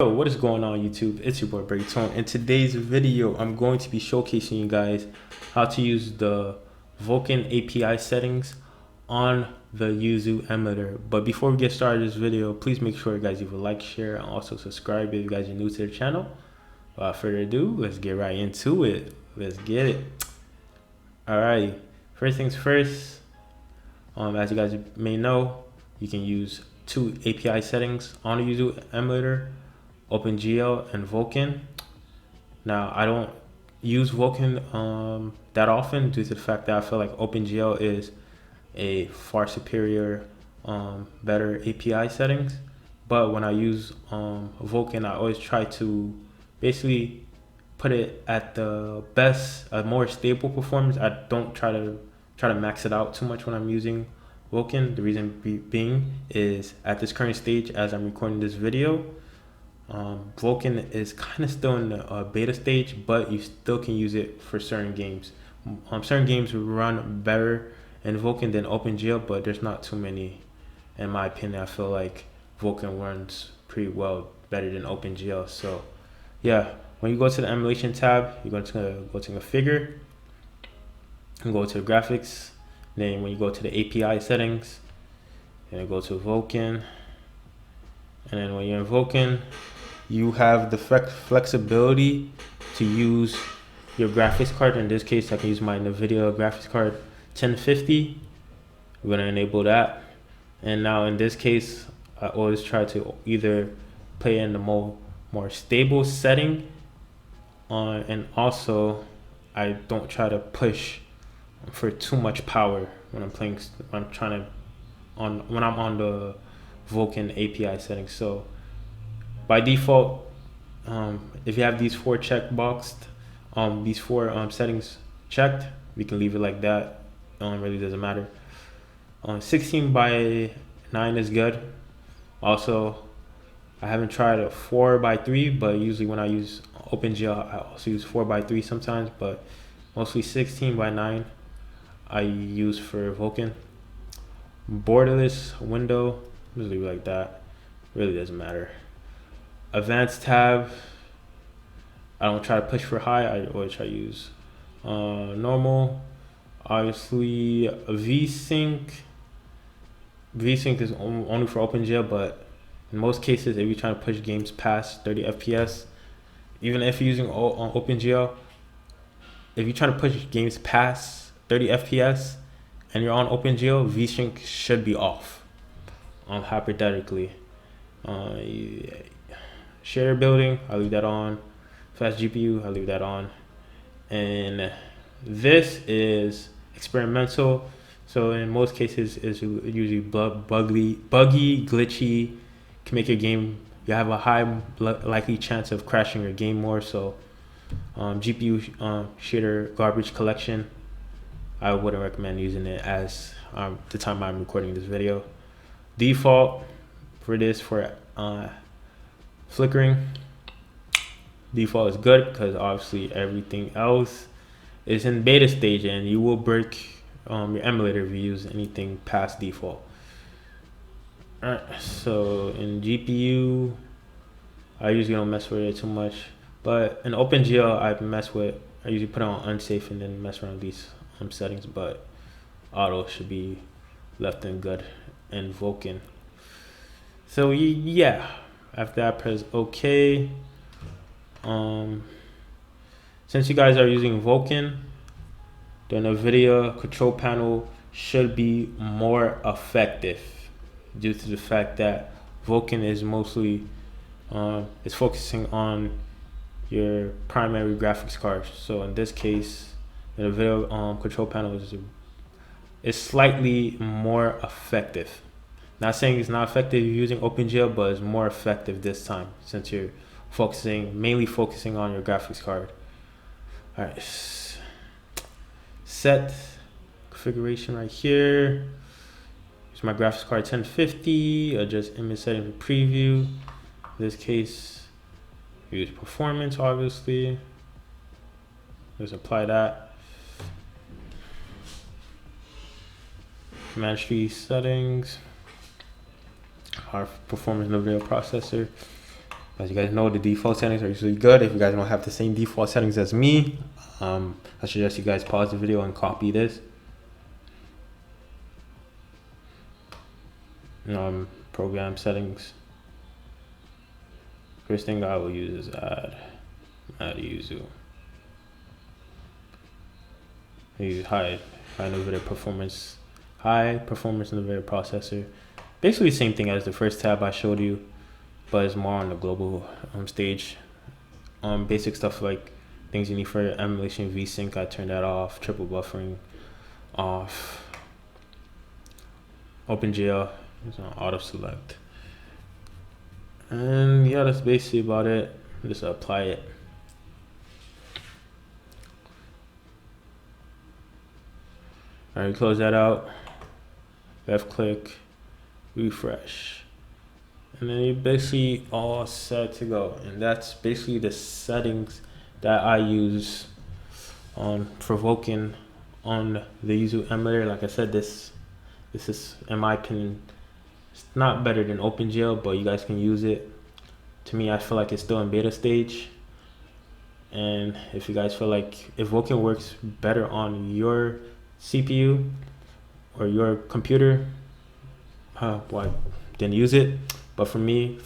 Yo, what is going on YouTube? It's your boy Breaktone. In today's video, I'm going to be showcasing you guys how to use the Vulkan API settings on the Yuzu emulator. But before we get started this video, please make sure you guys leave a like, share, and also subscribe if you guys are new to the channel. Without further ado, let's get right into it. Let's get it. Alrighty, first things first, as you guys may know, you can use two API settings on the Yuzu emulator: OpenGL and Vulkan. Now I don't use Vulkan that often due to the fact that I feel like OpenGL is a far superior, better API settings. But when I use Vulkan, I always try to basically put it at the best, a more stable performance. I don't try to max it out too much when I'm using Vulkan. The reason being is at this current stage, as I'm recording this video, Vulkan is kind of still in the beta stage, but you still can use it for certain games. Certain games run better in Vulkan than OpenGL, but there's not too many. In my opinion, I feel like Vulkan runs pretty well, better than OpenGL. So yeah, when you go to the emulation tab, you're going to go to configure and go to graphics. Then when you go to the API settings, and go to Vulkan, and then when you're in Vulkan, you have the flexibility to use your graphics card. In this case, I can use my NVIDIA graphics card 1050. We're going to enable that. And now in this case, I always try to either play in the more stable setting, and also I don't try to push for too much power when I'm playing. When I'm on the Vulkan API settings. So by default, if you have these four settings checked, we can leave it like that. Really doesn't matter. 16 by 9 is good. Also, I haven't tried a 4 by 3, but usually when I use OpenGL, I also use 4 by 3 sometimes, but mostly 16 by 9 I use for Vulkan. Borderless window, just leave it like that. Really doesn't matter. Advanced tab, I don't try to push for high. I always try to use normal. Obviously, VSync is only for OpenGL, but in most cases, if you're trying to push games past 30 FPS, even if you're using OpenGL, if you're trying to push games past 30 FPS and you're on OpenGL, VSync should be off. Hypothetically, share building, I leave that on. Fast GPU, I leave that on. And this is experimental, so in most cases it's usually buggy, glitchy, can make your game, you have a high likely chance of crashing your game more. So GPU shader garbage collection, I wouldn't recommend using it as the time I'm recording this video. Default for this, for flickering, default is good because obviously everything else is in beta stage and you will break your emulator if you use anything past default. Alright, so in GPU, I usually don't mess with it too much, but in OpenGL I usually put it on unsafe and then mess around with these settings, but auto should be left in good in Vulkan. So yeah, after that, press OK. Since you guys are using Vulkan, the NVIDIA control panel should be more effective due to the fact that Vulkan is mostly is focusing on your primary graphics card. So in this case, the NVIDIA control panel is slightly more effective. Not saying it's not effective using OpenGL, but it's more effective this time since you're mainly focusing on your graphics card. All right, set configuration right here. Use my graphics card 1050. Adjust image setting for preview. In this case, use performance obviously. Just apply that. Manage these settings. Our performance in the video processor. As you guys know, the default settings are usually good. If you guys don't have the same default settings as me, I suggest you guys pause the video and copy this. Program settings. First thing I will use is add Yuzu. Use high innovative performance, high performance innovative processor. Basically the same thing as the first tab I showed you, but it's more on the global stage. Basic stuff like things you need for emulation, VSync, I turned that off. Triple buffering off. OpenGL is on auto select. And yeah, that's basically about it. Just apply it. All right, close that out. Left click, refresh. And then you're basically all set to go. And that's basically the settings that I use for Vulkan on the Yuzu emulator. Like I said, this is, in my opinion, it's not better than OpenGL, but you guys can use it. To me, I feel like it's still in beta stage. And if you guys feel like if Vulkan works better on your CPU or your computer, well, then use it. But for me,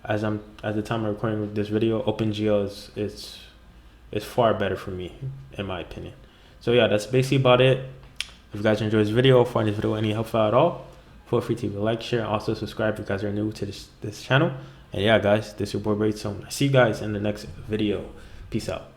at the time of recording this video, OpenGL is far better for me, in my opinion. So yeah, that's basically about it. If you guys enjoyed this video or find this video any helpful at all, feel free to leave a like, share, and also subscribe if you guys are new to this channel. And yeah, guys, this is your boy Brayton. I see you guys in the next video. Peace out.